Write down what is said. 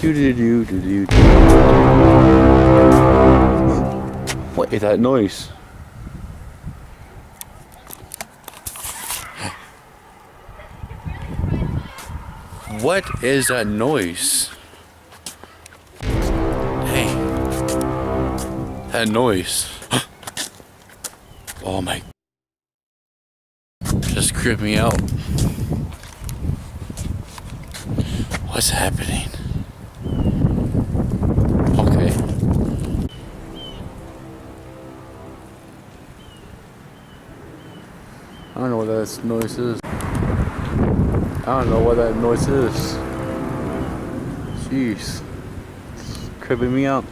Do. What is that noise? What is that noise? Dang. That noise. Oh my. Just creeped me out. What's happening? Okay. I don't know what that noise is. I don't know what that noise is. Jeez. It's creeping me out.